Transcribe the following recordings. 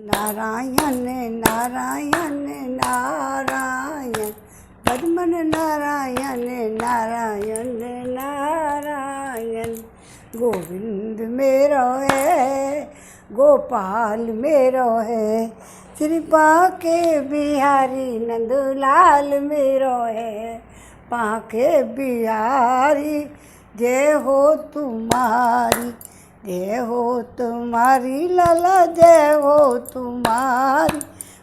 नारायण नारायण नारायण भजमन नारायण नारायण नारायण। गोविंद मेरो है गोपाल मेरो है, कृपा के बिहारी नंदलाल मेरो है। पाके बिहारी जय हो तुम्हारी, जय हो तुम्हारी लाला जय हो तुम्हारी।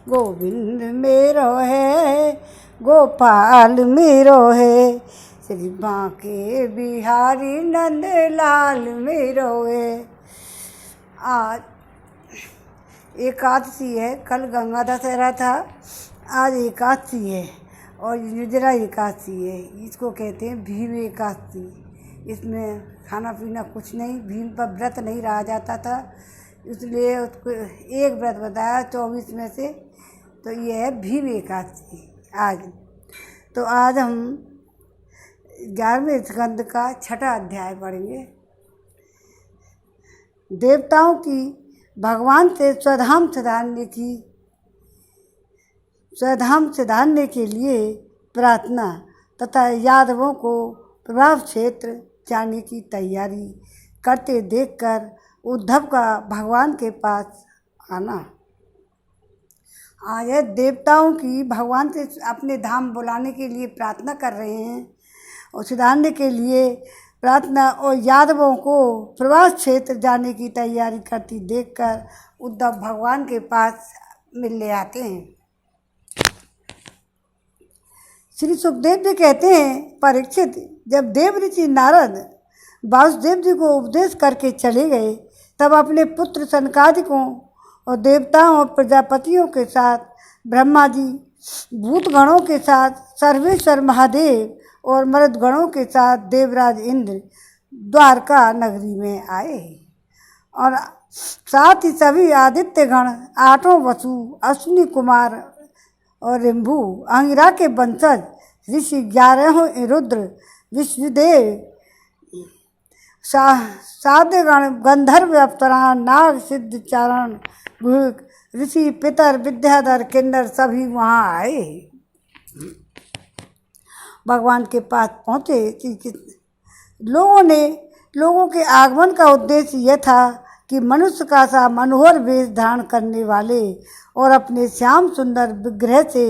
गोविंद मेरो है गोपाल मेरो है, श्री बांके बिहारी नंदलाल मेरो है। आज एकादशी है, कल गंगा दशहरा था, आज एकादशी है और निर्जला एकादशी है। इसको कहते हैं भीम एकादशी। इसमें खाना पीना कुछ नहीं, भीम पर व्रत नहीं रहा जाता था, इसलिए उसको एक व्रत बताया 24 में से, तो ये है भीम एकादशी आज। तो आज हम 11वें स्कंद का 6वां अध्याय पढ़ेंगे। देवताओं की भगवान से स्वधाम सिधारने के लिए प्रार्थना तथा यादवों को प्रभाव क्षेत्र जाने की तैयारी करते देखकर उद्धव का भगवान के पास आना। आज देवताओं की भगवान से अपने धाम बुलाने के लिए प्रार्थना कर रहे हैं और सुधारने के लिए प्रार्थना, और यादवों को प्रवास क्षेत्र जाने की तैयारी करती देखकर उद्धव भगवान के पास मिलने आते हैं। श्री सुखदेव जी कहते हैं, परीक्षित, जब देव ऋषि नारद वासुदेव जी को उपदेश करके चले गए, तब अपने पुत्र सनकादिकों और देवताओं और प्रजापतियों के साथ ब्रह्मा जी, भूतगणों के साथ सर्वेश्वर महादेव और मरुदगणों के साथ देवराज इंद्र द्वारका नगरी में आए, और साथ ही सभी आदित्यगण, 8 वसु, अश्विनी कुमार और रिंभु, अंगिरा के वंशज ऋषि, 11 रुद्र, विश्वदेव, साध्यगण, गंधर्व, अप्सरा, नाग, सिद्ध, चारण, ऋषि, पितर, विद्याधर, किन्नर सभी वहाँ आए। भगवान के पास पहुँचे। लोगों के आगमन का उद्देश्य यह था कि मनुष्य का सा मनोहर वेश धारण करने वाले और अपने श्याम सुंदर विग्रह से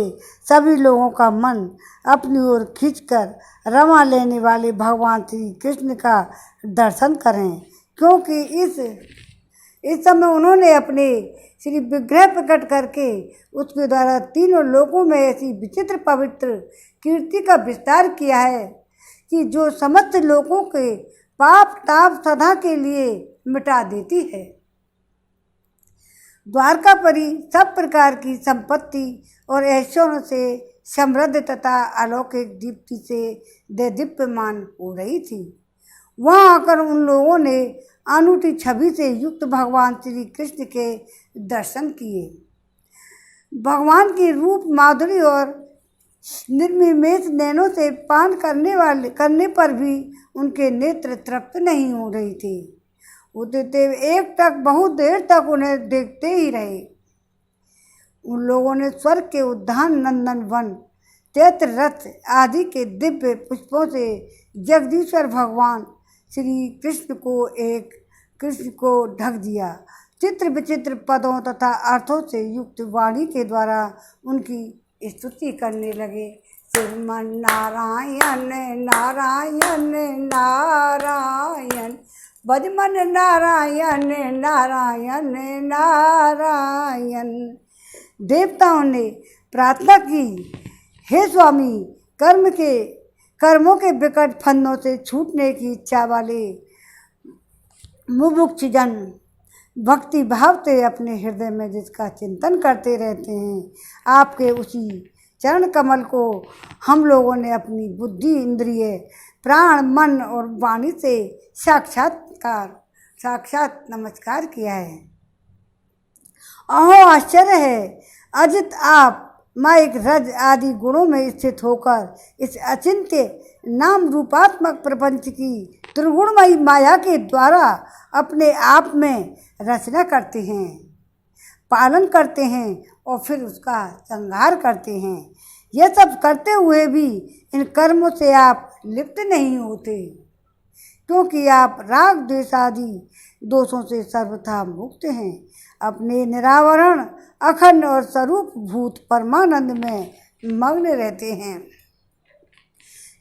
सभी लोगों का मन अपनी ओर खींचकर रमा लेने वाले भगवान श्री कृष्ण का दर्शन करें, क्योंकि इस समय उन्होंने अपने श्री विग्रह प्रकट करके उसके द्वारा तीनों लोकों में ऐसी विचित्र पवित्र कीर्ति का विस्तार किया है कि जो समस्त लोगों के पाप ताप सदा के लिए मिटा देती है। द्वारकापुरी सब प्रकार की संपत्ति और ऐश्वर्यों से समृद्ध तथा अलौकिक दीप्ति से देदीप्यमान हो रही थी। वहाँ आकर उन लोगों ने अनूठी छवि से युक्त भगवान श्री कृष्ण के दर्शन किए। भगवान की रूप माधुरी और निर्निमेष नैनों से पान करने पर भी उनके नेत्र तृप्त नहीं हो रही थी। उदयदेव एक टक बहुत देर तक उन्हें देखते ही रहे। उन लोगों ने स्वर्ग के उद्यान, नंदन वन, चैत्र रथ आदि के दिव्य पुष्पों से जगदीश्वर भगवान श्री कृष्ण को ढक दिया। चित्र विचित्र पदों तथा अर्थों से युक्त वाणी के द्वारा उनकी स्तुति करने लगे। श्रीमन नारायण नारायण नारायण भजमन नारायण नारायण नारायण। देवताओं ने प्रार्थना की, हे स्वामी, कर्मों के विकट फंदों से छूटने की इच्छा वाले मुमुक्षु जन भक्ति भाव से अपने हृदय में जिसका चिंतन करते रहते हैं, आपके उसी चरण कमल को हम लोगों ने अपनी बुद्धि, इंद्रिय, प्राण, मन और वाणी से साक्षात नमस्कार किया है। अहो आश्चर्य है, अजित आप माइक रज आदि गुणों में स्थित होकर इस अचिंत्य नाम रूपात्मक प्रपंच की त्रिगुणमयी माया के द्वारा अपने आप में रचना करते हैं। पालन करते हैं और फिर उसका संहार करते हैं। यह सब करते हुए भी इन कर्मों से आप लिप्त नहीं होते, क्योंकि आप राग द्वेष आदि दोषों से सर्वथा मुक्त हैं। अपने निरावरण अखंड और स्वरूप भूत परमानंद में मग्न रहते हैं।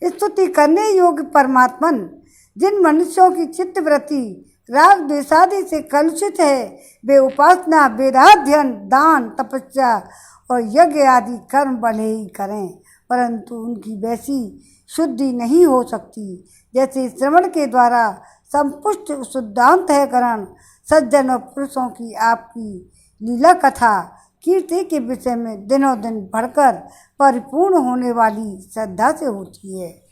स्तुति करने योग्य परमात्मन जिन मनुष्यों की चित्तवृत्ति राग द्वेषादि से कलुषित है, वे उपासना, वेदाध्ययन, दान, तपस्या और यज्ञ आदि कर्म भले ही करें, परंतु उनकी वैसी शुद्धि नहीं हो सकती जैसे श्रवण के द्वारा संपुष्ट शुद्धांतःकरण सज्जन और पुरुषों की आपकी लीला कथा कीर्ति के विषय में दिनों दिन बढ़कर परिपूर्ण होने वाली श्रद्धा से होती है।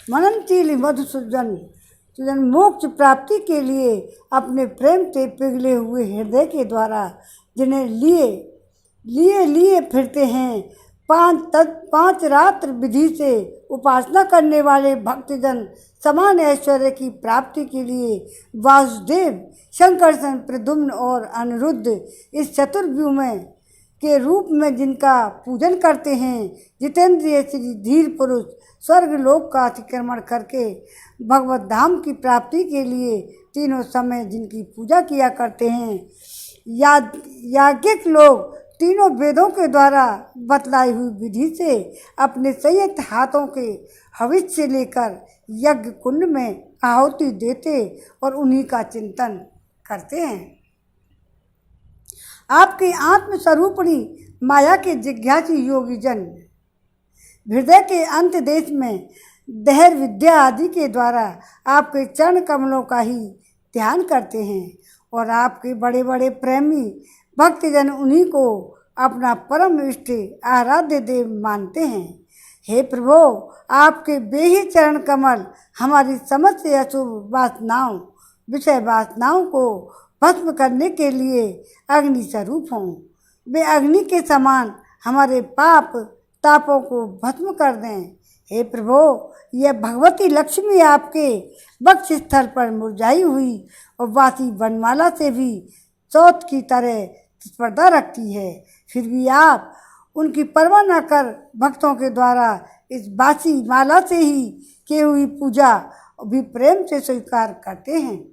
मननशील मधुसूदन मोक्ष प्राप्ति के लिए अपने प्रेम से पिघले हुए हृदय के द्वारा जिन्हें लिए फिरते हैं, पांच रात्र विधि से उपासना करने वाले भक्तजन समान ऐश्वर्य की प्राप्ति के लिए वासुदेव, शंकरसन, प्रद्युम्न और अनिरुद्ध इस चतुर्व्यूह में के रूप में जिनका पूजन करते हैं, जितेंद्रिय श्री धीर पुरुष स्वर्ग लोक का अतिक्रमण करके भगवत धाम की प्राप्ति के लिए तीनों समय जिनकी पूजा किया करते हैं, याज्ञिक लोग तीनों वेदों के द्वारा बतलाई हुई विधि से अपने संयुक्त हाथों के हविष्य से लेकर यज्ञ कुंड में आहुति देते और उन्हीं का चिंतन करते हैं। आपके आत्मस्वरूपणी माया के जिज्ञासी योगी जन हृदय के अंत देश में दहर विद्या आदि के द्वारा आपके चरण कमलों का ही ध्यान करते हैं और आपके बड़े बड़े प्रेमी भक्तजन उन्हीं को अपना परम इष्ट आराध्य देव मानते हैं। हे प्रभु, आपके बेही चरण कमल हमारी समस्त अशुभ वासनाओं, विषय वासनाओं को भस्म करने के लिए अग्नि स्वरूप हों। वे अग्नि के समान हमारे पाप तापों को भस्म कर दें। हे प्रभु, यह भगवती लक्ष्मी आपके वक्ष स्थल पर मुरझाई हुई और वासी वनमाला से भी चौथ की तरह स्पर्धा रखती है, फिर भी आप उनकी परवाह न कर भक्तों के द्वारा इस बासी माला से ही की हुई पूजा भी प्रेम से स्वीकार करते हैं।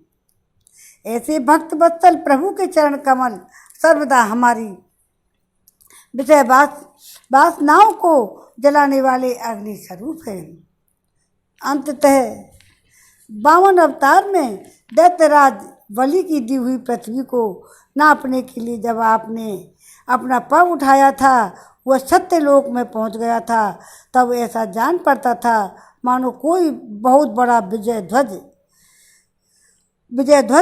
ऐसे भक्त वत्सल प्रभु के चरण कमल सर्वदा हमारी विषय वासनाओं को जलाने वाले अग्नि स्वरूप है। अंततः 52 अवतार में दैत्यराज बलि की दी हुई पृथ्वी को नापने के लिए जब आपने अपना पाँव उठाया था, वह सत्यलोक में पहुंच गया था, तब ऐसा जान पड़ता था मानो कोई बहुत बड़ा विजय ध्वज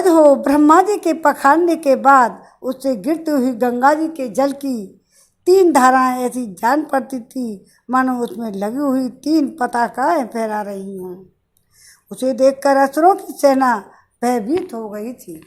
हो। ब्रह्मा जी के पखारने के बाद उससे गिरती हुई गंगा जी के जल की 3 धाराएं ऐसी जान पड़ती थी मानो उसमें लगी हुई 3 पताकाएं फहरा रही हों। उसे देखकर असुरों की सेना भयभीत हो गई थी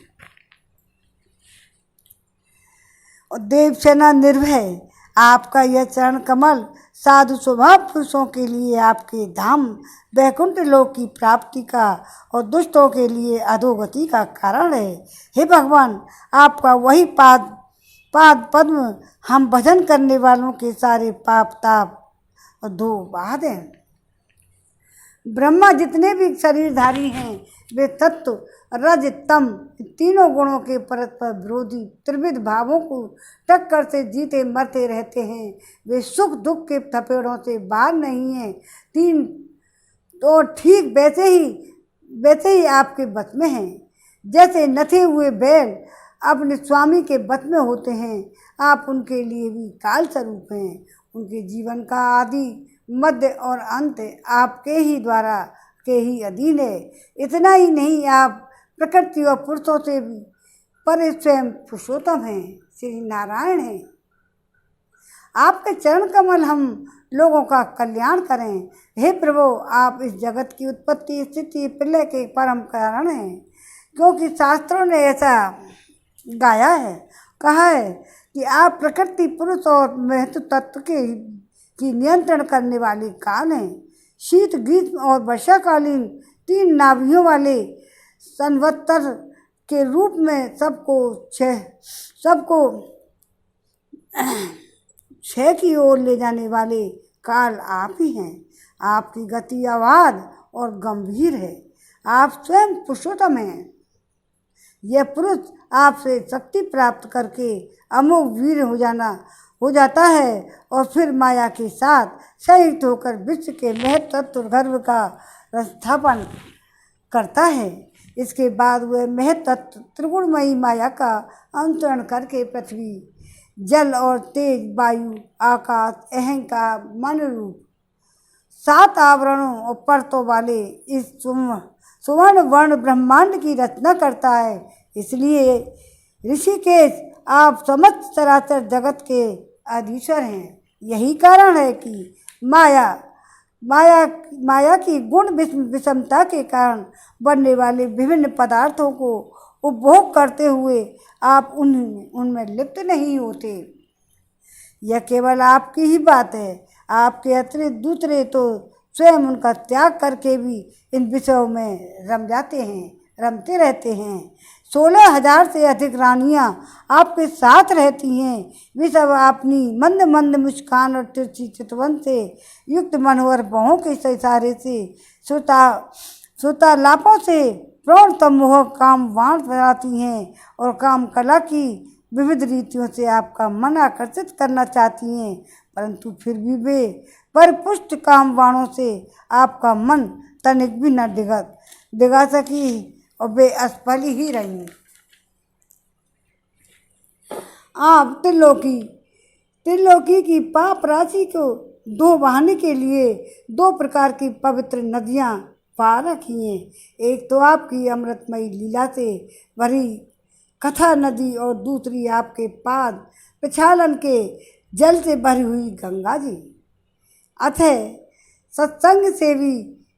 और देव सेना निर्भय। आपका यह चरण कमल साधु स्वभाव पुरुषों के लिए आपके धाम वैकुंठ लोक की प्राप्ति का और दुष्टों के लिए अधोगति का कारण है। हे भगवान, आपका वही पाद पद्म हम भजन करने वालों के सारे पाप ताप और धो बहा दें। ब्रह्मा जितने भी शरीरधारी हैं, वे तत्व रज तम तीनों गुणों के परस्पर विरोधी त्रिविध भावों को टक्कर से जीते मरते रहते हैं। वे सुख दुख के थपेड़ों से बाहर नहीं हैं। 3 तो ठीक वैसे ही आपके बस में हैं। जैसे नथे हुए बैल अपने स्वामी के बस में होते हैं, आप उनके लिए भी काल स्वरूप हैं। उनके जीवन का आदि मध्य और अंत आपके ही द्वारा के ही अधीन है। इतना ही नहीं, आप प्रकृति और पुरुषों से भी पर स्वयं पुरुषोत्तम हैं, श्री नारायण हैं। आपके चरण कमल हम लोगों का कल्याण करें। हे प्रभु, आप इस जगत की उत्पत्ति स्थिति प्रलय के परम कारण हैं, क्योंकि शास्त्रों ने ऐसा गाया है, कहा है कि आप प्रकृति पुरुष और महत्व तत्व की नियंत्रण करने वाले काल हैं। शीत, ग्रीष्म और वर्षाकालीन 3 नाभियों वाले संवत्सर के रूप में सबको क्षय की ओर ले जाने वाले काल आप ही हैं। आपकी गति अबाध और गंभीर है। आप स्वयं पुरुषोत्तम हैं। यह पुरुष आपसे शक्ति प्राप्त करके अमोघ वीर हो जाता है और फिर माया के साथ संयुक्त होकर विश्व के महत तत्व गर्भ का स्थापन करता है। इसके बाद वह महत तत्व त्रिगुणमयी माया का अंतरण करके पृथ्वी, जल और तेज, वायु, आकाश, अहंकार, मन रूप 7 आवरणों और परतों वाले इस सुवर्ण वर्ण ब्रह्मांड की रचना करता है। इसलिए ऋषिकेश, आप समस्त चराचर जगत के अधीश्वर हैं। यही कारण है कि माया की गुण विषमता के कारण बनने वाले विभिन्न पदार्थों को उपभोग करते हुए आप उनमें लिप्त नहीं होते। यह केवल आपकी ही बात है। आपके अतिरिक्त दूसरे तो स्वयं उनका त्याग करके भी इन विषयों में रमते रहते हैं। 16,000 से अधिक रानियां आपके साथ रहती हैं। वे सब अपनी मंद मंद मुस्कान और तिरछी चितवन से युक्त मनोहर बाहों के इशारे से श्रोतालापों से प्रौढ़ सम्मोहक काम वाण फैलाती हैं और काम कला की विविध रीतियों से आपका मन आकर्षित करना चाहती हैं, परंतु फिर भी वे परिपुष्ट काम वाणों से आपका मन तनिक भी न डिगा सकी और वे असफल ही रही। आप त्रिलोकी की पाप राशि को बहाने के लिए 2 प्रकार की पवित्र नदियां पार रखी हैं। एक तो आपकी अमृतमयी लीला से भरी कथा नदी और दूसरी आपके पाद प्रक्षालन के जल से भरी हुई गंगा जी। अतः सत्संग सेवी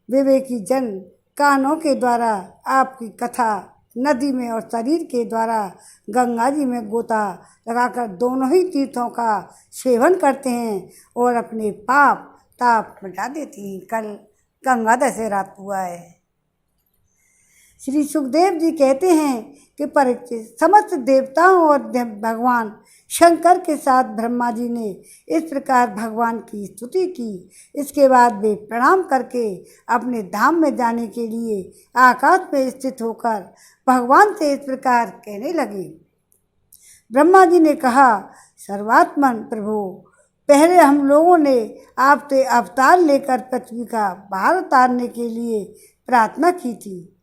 विवेकी जन कानों के द्वारा आपकी कथा नदी में और शरीर के द्वारा गंगा जी में गोता लगाकर दोनों ही तीर्थों का सेवन करते हैं और अपने पाप ताप मिटा देती हैं। कल गंगा दशहरा हुआ है। श्री सुखदेव जी कहते हैं कि परीक्षित, समस्त देवताओं और भगवान शंकर के साथ ब्रह्मा जी ने इस प्रकार भगवान की स्तुति की। इसके बाद वे प्रणाम करके अपने धाम में जाने के लिए आकाश में स्थित होकर भगवान से इस प्रकार कहने लगे। ब्रह्मा जी ने कहा, सर्वात्मन प्रभु, पहले हम लोगों ने आपसे अवतार लेकर पृथ्वी का भार उतारने के लिए प्रार्थना की थी।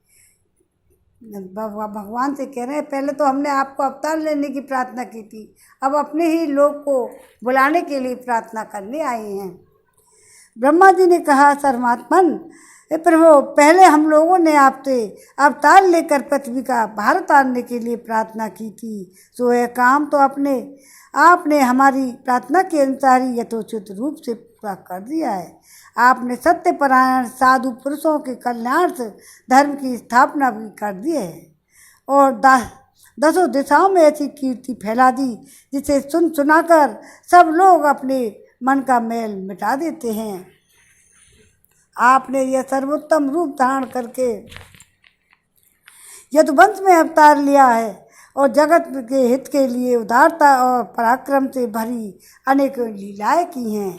भगवान से कह रहे हैं, पहले तो हमने आपको अवतार लेने की प्रार्थना की थी, अब अपने ही लोग को बुलाने के लिए प्रार्थना करने आए हैं। ब्रह्मा जी ने कहा, सर्वात्मन प्रभु, पहले हम लोगों ने आपसे अवतार लेकर पृथ्वी का भार उतारने के लिए प्रार्थना की थी, तो यह काम तो आपने हमारी प्रार्थना के अनुसार ही यथोचित रूप से पूरा कर दिया है। आपने सत्यपरायण साधु पुरुषों के कल्याणार्थ धर्म की स्थापना भी कर दी है और 10 दिशाओं में ऐसी कीर्ति फैला दी जिसे सुनाकर सब लोग अपने मन का मैल मिटा देते हैं। आपने यह सर्वोत्तम रूप धारण करके यदुवंश में अवतार लिया है और जगत के हित के लिए उदारता और पराक्रम से भरी अनेक लीलाएं की हैं।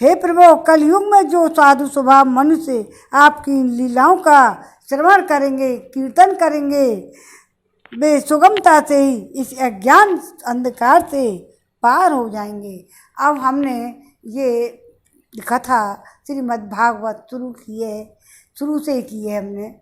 हे प्रभु, कलयुग में जो साधु स्वभाव मनुष्य आपकी इन लीलाओं का श्रवण करेंगे, कीर्तन करेंगे, वे सुगमता से ही इस अज्ञान अंधकार से पार हो जाएंगे। अब हमने ये कथा श्रीमद् भागवत शुरू से ही की है। हमने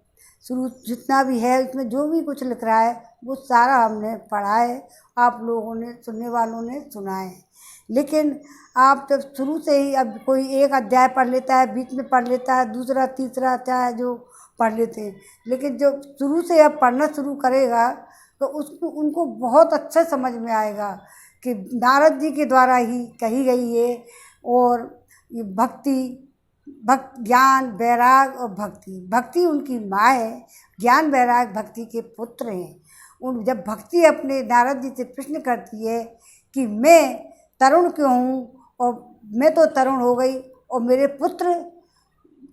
शुरू जितना भी है उसमें जो भी कुछ लिख रहा है वो सारा हमने पढ़ा है, आप लोगों ने, सुनने वालों ने सुना है। लेकिन आप जब शुरू से ही, अब कोई एक अध्याय पढ़ लेता है, बीच में पढ़ लेता है, दूसरा तीसरा अध्याय जो पढ़ लेते हैं, लेकिन जो शुरू से अब पढ़ना शुरू करेगा तो उनको बहुत अच्छा समझ में आएगा कि नारद जी के द्वारा ही कही गई है। और ये ज्ञान, वैराग और भक्ति उनकी माँ है, ज्ञान वैराग भक्ति के पुत्र हैं। जब भक्ति अपने नारद जी से प्रश्न करती है कि मैं तरुण क्यों हूँ और मैं तो तरुण हो गई और मेरे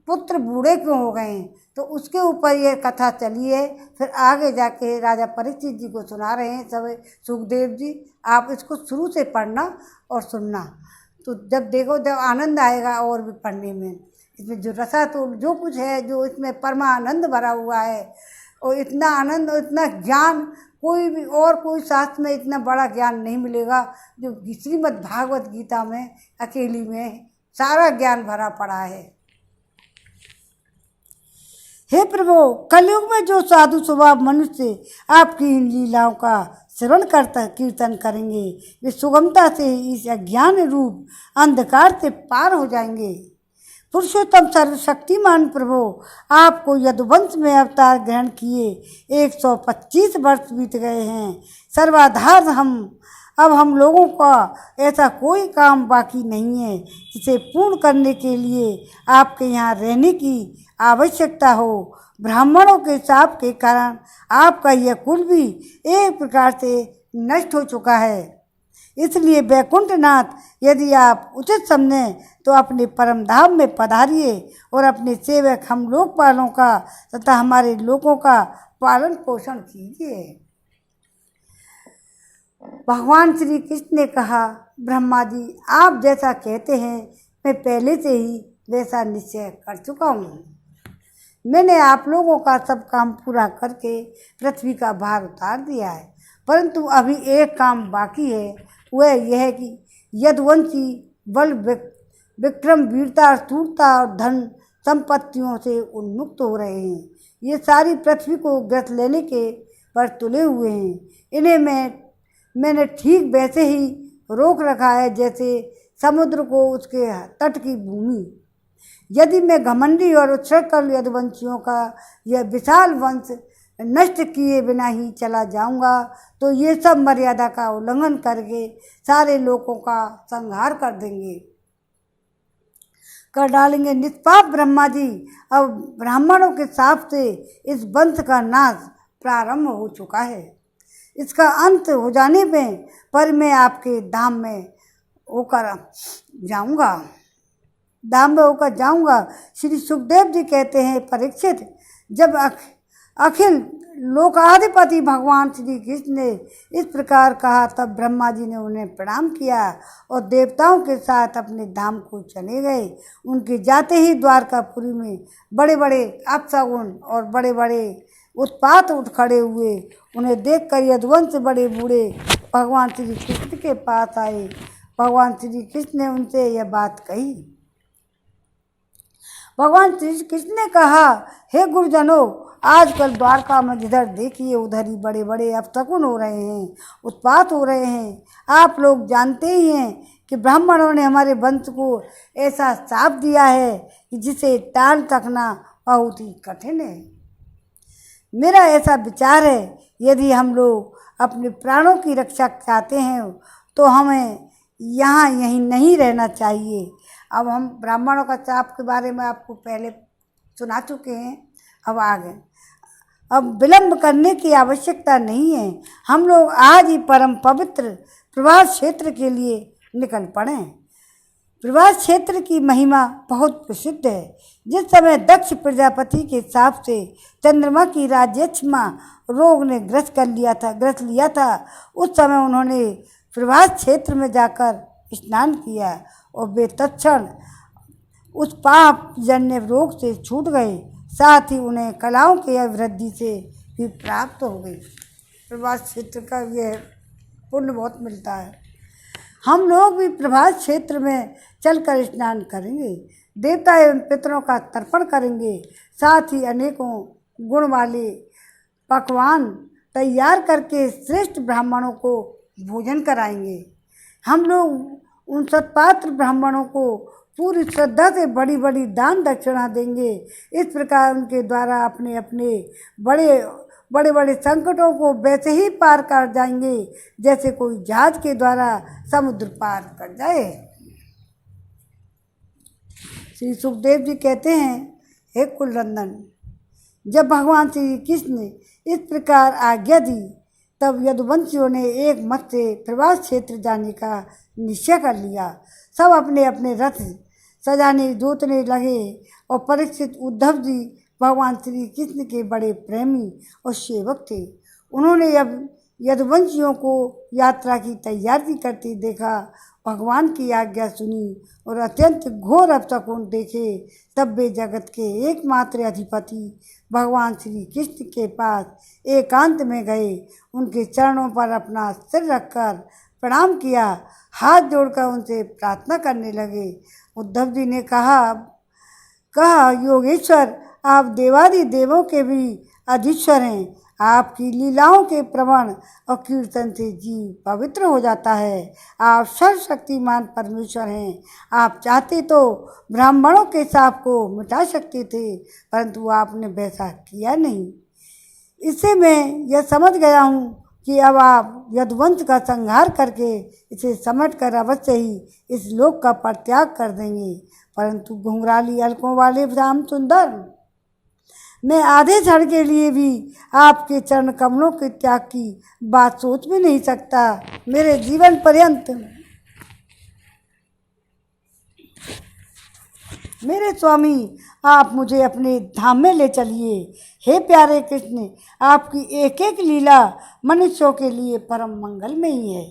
पुत्र बूढ़े क्यों हो गए हैं। तो उसके ऊपर ये कथा चली है। फिर आगे जाके राजा परीक्षित जी को सुना रहे हैं सब सुखदेव जी। आप इसको शुरू से पढ़ना और सुनना, तो जब देखो जब आनंद आएगा और भी पढ़ने में। इसमें जो रसा तो जो कुछ है, जो इसमें परमानंद भरा हुआ है, और इतना आनंद और इतना ज्ञान कोई भी और कोई शास्त्र में इतना बड़ा ज्ञान नहीं मिलेगा जो श्रीमद् भागवत गीता में अकेली में सारा ज्ञान भरा पड़ा है। हे प्रभु, कलयुग में जो साधु स्वभाव मनुष्य आपकी इन लीलाओं का श्रवण करता कीर्तन करेंगे, वे सुगमता से इस अज्ञान रूप अंधकार से पार हो जाएंगे। पुरुषोत्तम सर्वशक्तिमान प्रभु, आपको यदुवंश में अवतार ग्रहण किए 125 वर्ष बीत गए हैं। सर्वाधार अब हम लोगों का ऐसा कोई काम बाकी नहीं है जिसे पूर्ण करने के लिए आपके यहाँ रहने की आवश्यकता हो। ब्राह्मणों के शाप के कारण आपका यह कुल भी एक प्रकार से नष्ट हो चुका है। इसलिए वैकुंठनाथ, यदि आप उचित समझें तो अपने परम धाम में पधारिए और अपने सेवक हम लोकपालों का तथा हमारे लोगों का पालन पोषण कीजिए। भगवान श्री कृष्ण ने कहा, ब्रह्मा जी, आप जैसा कहते हैं मैं पहले से ही वैसा निश्चय कर चुका हूँ। मैंने आप लोगों का सब काम पूरा करके पृथ्वी का भार उतार दिया है, परंतु अभी एक काम बाकी है। वह यह है कि यदुवंशी बल विक्रम वीरता स्थूलता और धन संपत्तियों से उन्मुक्त हो रहे हैं। ये सारी पृथ्वी को ग्रस लेने के पर तुले हुए हैं। इन्हें मैंने ठीक वैसे ही रोक रखा है जैसे समुद्र को उसके तट की भूमि। यदि मैं घमंडी और उच्छृंखल यदुवंशियों का यह विशाल वंश नष्ट किए बिना ही चला जाऊंगा तो ये सब मर्यादा का उल्लंघन करके सारे लोगों का संहार कर डालेंगे। निष्पाप ब्रह्मा जी, अब ब्राह्मणों के शाप से इस वंश का नाश प्रारंभ हो चुका है। इसका अंत हो जाने पर मैं आपके धाम में होकर जाऊंगा। श्री सुखदेव जी कहते हैं, परीक्षित, जब अखिल लोकाधिपति भगवान श्री कृष्ण ने इस प्रकार कहा तब ब्रह्मा जी ने उन्हें प्रणाम किया और देवताओं के साथ अपने धाम को चले गए। उनके जाते ही द्वारकापुरी में बड़े बड़े अपशगुन और बड़े बड़े उत्पात उठ खड़े हुए। उन्हें देखकर यदुवंश बड़े बूढ़े भगवान श्री कृष्ण के पास आए। भगवान श्री कृष्ण ने उनसे यह बात कही। भगवान श्री कृष्ण ने कहा, हे गुरुजनों, आजकल द्वारका में जिधर देखिए उधर ही बड़े बड़े अपशकुन हो रहे हैं, उत्पात हो रहे हैं। आप लोग जानते ही हैं कि ब्राह्मणों ने हमारे वंश को ऐसा शाप दिया है कि जिसे टाल सकना बहुत ही कठिन है। मेरा ऐसा विचार है, यदि हम लोग अपने प्राणों की रक्षा चाहते हैं तो हमें यहीं नहीं रहना चाहिए। अब हम ब्राह्मणों का शाप के बारे में आपको पहले सुना चुके हैं, अब आगे अब विलंब करने की आवश्यकता नहीं है। हम लोग आज ही परम पवित्र प्रभास क्षेत्र के लिए निकल पड़े। प्रभास क्षेत्र की महिमा बहुत प्रसिद्ध है। जिस समय दक्ष प्रजापति के शाप से चंद्रमा की राज्यक्षमा रोग ने ग्रस्त लिया था, उस समय उन्होंने प्रभास क्षेत्र में जाकर स्नान किया और वे तत्क्षण उस पाप जन्य रोग से छूट गए। साथ ही उन्हें कलाओं की वृद्धि से भी प्राप्त हो गई। प्रभास क्षेत्र का यह पुण्य बहुत मिलता है। हम लोग भी प्रभास क्षेत्र में चलकर स्नान करेंगे, देवता एवं पितरों का तर्पण करेंगे, साथ ही अनेकों गुण वाले पकवान तैयार करके श्रेष्ठ ब्राह्मणों को भोजन कराएंगे। हम लोग उन सत्पात्र ब्राह्मणों को पूरी श्रद्धा से बड़ी बड़ी दान दक्षिणा देंगे। इस प्रकार उनके द्वारा अपने अपने बड़े बड़े संकटों को वैसे ही पार कर जाएंगे जैसे कोई जहाज के द्वारा समुद्र पार कर जाए। श्री सुखदेव जी कहते हैं, हे कुलनंदन, जब भगवान श्री कृष्ण ने इस प्रकार आज्ञा दी तब यदुवंशियों ने एक मत से प्रभास क्षेत्र जाने का निश्चय कर लिया। सब अपने अपने रथ सजाने जोतने लगे। और परीक्षित उद्धव जी भगवान श्री कृष्ण के बड़े प्रेमी और सेवक थे। उन्होंने अब यदुवंशियों को यात्रा की तैयारी करते देखा, भगवान की आज्ञा सुनी और अत्यंत घोर अपशकुन देखे। तब वे जगत के एकमात्र अधिपति भगवान श्री कृष्ण के पास एकांत में गए, उनके चरणों पर अपना सिर रखकर प्रणाम किया, हाथ जोड़कर उनसे प्रार्थना करने लगे। उद्धव जी ने कहा योगेश्वर, आप देवादि देवों के भी अधीश्वर हैं। आपकी लीलाओं के प्रवण और कीर्तन से जीव पवित्र हो जाता है। आप सर्वशक्तिमान परमेश्वर हैं। आप चाहते तो ब्राह्मणों के शाप को मिटा सकते थे, परंतु आपने वैसा किया नहीं। इससे मैं यह समझ गया हूँ कि अब आप यदुवंश का संहार करके इसे समेटकर अवश्य ही इस लोक का परित्याग कर देंगे। परंतु घुंघराली अलकों वाले श्याम सुंदर, मैं आधे क्षण के लिए भी आपके चरण कमलों के त्याग की बात सोच भी नहीं सकता। मेरे जीवन पर्यंत मेरे स्वामी, आप मुझे अपने धाम में ले चलिए। हे प्यारे कृष्ण, आपकी एक एक लीला मनुष्यों के लिए परम मंगलमयी है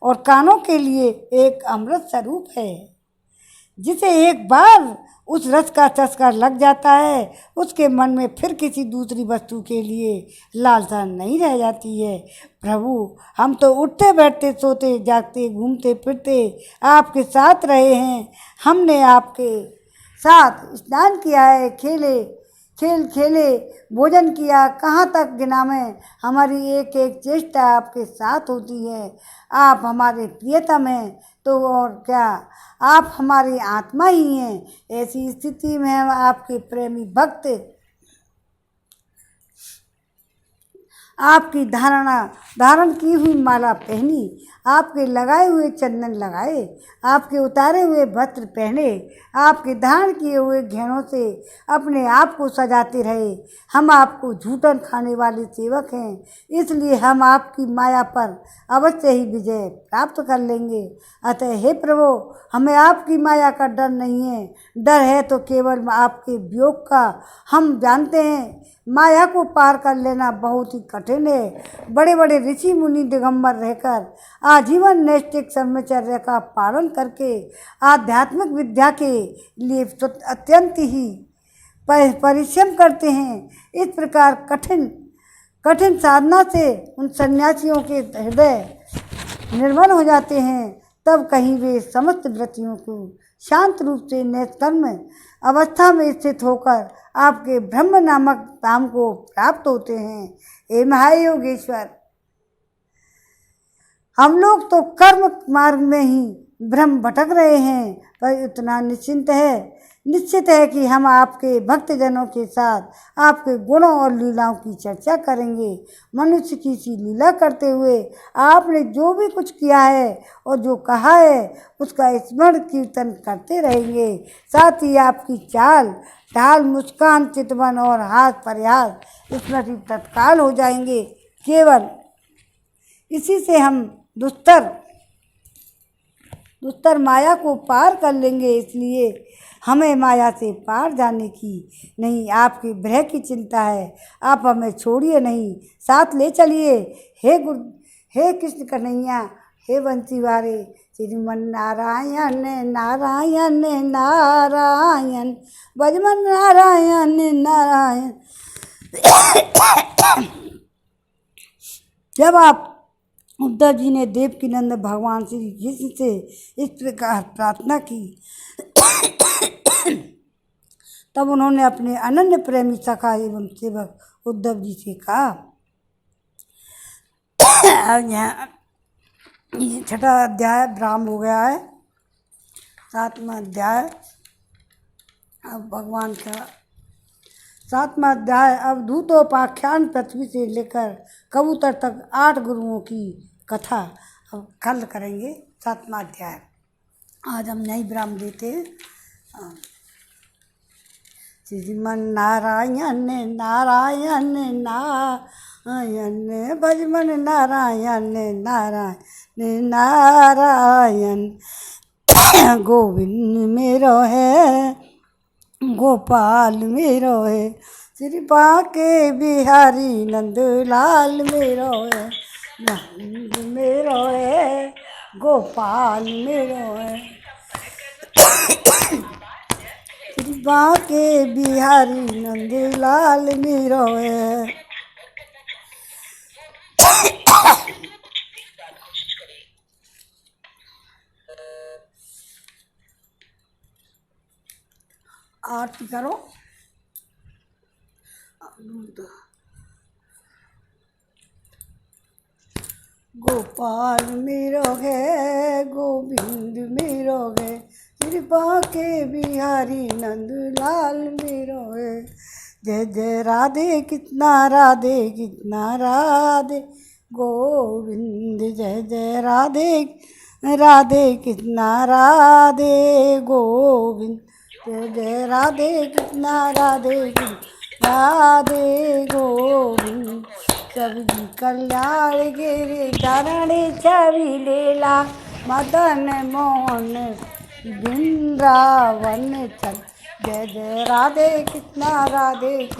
और कानों के लिए एक अमृत स्वरूप है। जिसे एक बार उस रस का चस्का लग जाता है, उसके मन में फिर किसी दूसरी वस्तु के लिए लालसा नहीं रह जाती है। प्रभु, हम तो उठते बैठते सोते जागते घूमते फिरते आपके साथ रहे हैं। हमने आपके साथ स्नान किया है, खेल खेले, भोजन किया, कहाँ तक गिनावें। हमारी एक एक चेष्टा आपके साथ होती है। आप हमारे प्रियतम हैं तो और क्या, आप हमारी आत्मा ही हैं। ऐसी स्थिति में हम आपके प्रेमी भक्त आपकी धारण की हुई माला पहनी, आपके लगाए हुए चंदन लगाए, आपके उतारे हुए वस्त्र पहने, आपके धारण किए हुए गहनों से अपने आप को सजाते रहे। हम आपको झूठन खाने वाले सेवक हैं, इसलिए हम आपकी माया पर अवश्य ही विजय प्राप्त कर लेंगे। अतः हे प्रभु, हमें आपकी माया का डर नहीं है। डर है तो केवल आपके वियोग का। हम जानते हैं माया को पार कर लेना बहुत ही कठिन है। बड़े बड़े ऋषि मुनि दिगंबर रहकर आजीवन नैष्ठिक ब्रह्मचर्य का पालन करके आध्यात्मिक विद्या के लिए अत्यंत ही परिश्रम करते हैं। इस प्रकार कठिन साधना से उन सन्यासियों के हृदय निर्मल हो जाते हैं, तब कहीं वे समस्त वृत्तियों को शांत रूप से निष्कर्म अवस्था में स्थित होकर आपके ब्रह्म नामक धाम को प्राप्त होते हैं। हे महायोगेश्वर, हम लोग तो कर्म मार्ग में ही भ्रम भटक रहे हैं, पर इतना निश्चित है कि हम आपके भक्तजनों के साथ आपके गुणों और लीलाओं की चर्चा करेंगे। मनुष्य की सी लीला करते हुए आपने जो भी कुछ किया है और जो कहा है उसका स्मरण कीर्तन करते रहेंगे। साथ ही आपकी चाल ढाल, मुस्कान, चितवन और हाथ परिहास स्मृति तत्काल हो जाएंगे। केवल इसी से हम दुस्तर माया को पार कर लेंगे। इसलिए हमें माया से पार जाने की नहीं, आपकी भय की चिंता है। आप हमें छोड़िए नहीं, साथ ले चलिए। हे कृष्ण कन्हैया, हे बंसी वारे, श्रीमन नारायण नारायण नारायण, भजमन नारायण नारायण। जब आप उद्धव जी ने देवकीनंदन भगवान श्री कृष्ण से इस प्रकार प्रार्थना की, तब उन्होंने अपने अनन्य प्रेमी सखा एवं सेवक उद्धव जी से कहा। अब यहाँ ये छठा अध्याय प्रारंभ हो गया है। सातवां अध्याय अब भगवान का सातवां अध्याय अवधूतोपाख्यान, पृथ्वी से लेकर कबूतर तक 8 गुरुओं की कथा अब कल करेंगे। सातवां अध्याय आज हम नहीं विराम देते हैं। श्रीमन नारायण नारायण नारायण, भजमन नारायण नारायण नारायण। गोविंद मेरो है, गोपाल मेरो है, श्री बांके बिहारी नंदलाल मेरो है, नंद मेरो है, गोपाल मेरो है, श्री बांके बिहारी नंदलाल मेरो है। आरती करो। गोपाल मेरो है, गोविंद मेरो है, श्री बांके बिहारी नंदलाल मेरो है। जय जय राधे कितना राधे कितना राधे गोविंद, जय जय राधे राधे कितना राधे गोविंद, जय जय राधे कितना राधे राधे गोविंद। कवि कल्याण गिरि धरण छवि लीला, मदन मोहन वृंदावन चल। जय जय राधे कितना राधे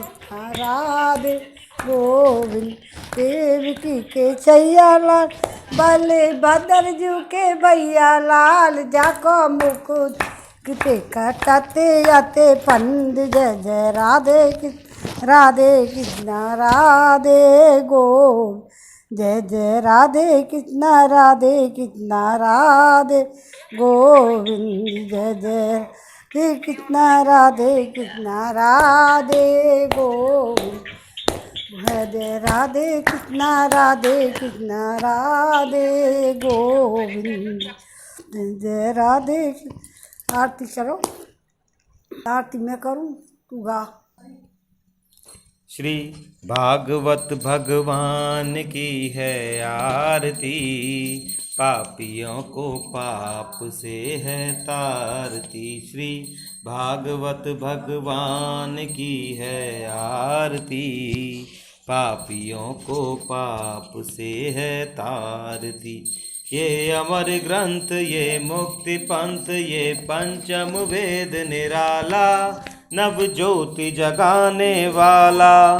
गोविंद। देवकी के छैया लाल, बलभद्र जू के भैया लाल, जाको मुकुट किते कटाते आते पंद। जय जय राधे कितना राधे गोविंद, जय जय राधे कितना राधे गोविंद, जय जय कितना राधे गोविंद, जय जय राधे कितना राधे गोविंद, जय जय राधे। आरती करो। आरती मैं करूं, तू गा। श्री भागवत भगवान की है आरती, पापियों को पाप से है तारती। श्री भागवत भगवान की है आरती, पापियों को पाप से है तारती। ये अमर ग्रंथ ये मुक्ति पंथ, ये पंचम वेद निराला, नव ज्योति जगाने वाला।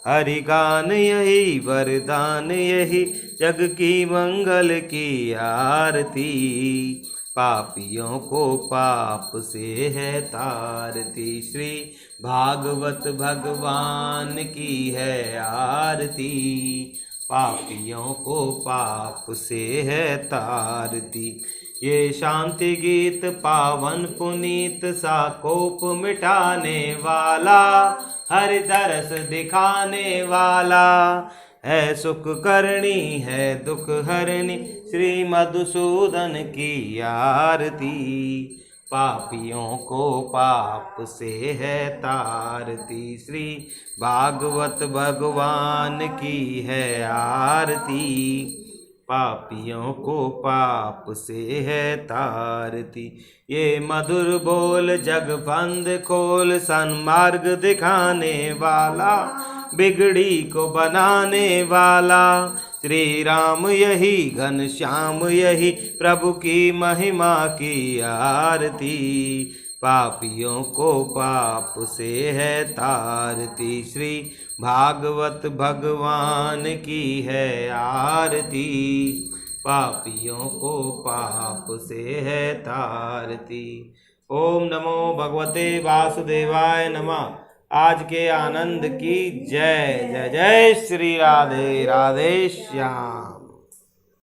हरि गान यही वरदान यही, जग की मंगल की आरती। पापियों को पाप से है तारती। श्री भागवत भगवान की है आरती, पापियों को पाप से है तारती। ये शांति गीत पावन पुनीत सा कोप मिटाने वाला, हर दरस दिखाने वाला। है सुख करनी है दुख हरनी, श्री मधुसूदन की आरती। पापियों को पाप से है तारती। श्री भागवत भगवान की है आरती, पापियों को पाप से है तारती। ये मधुर बोल जग बंद खोल, सन्मार्ग दिखाने वाला, बिगड़ी को बनाने वाला। श्री राम यही घनश्याम यही, प्रभु की महिमा की आरती। पापियों को पाप से है तारती। श्री भागवत भगवान की है आरती, पापियों को पाप से है तारती। ओम नमो भगवते वासुदेवाय नमः। आज के आनंद की जय जय जय श्री राधे राधे श्याम।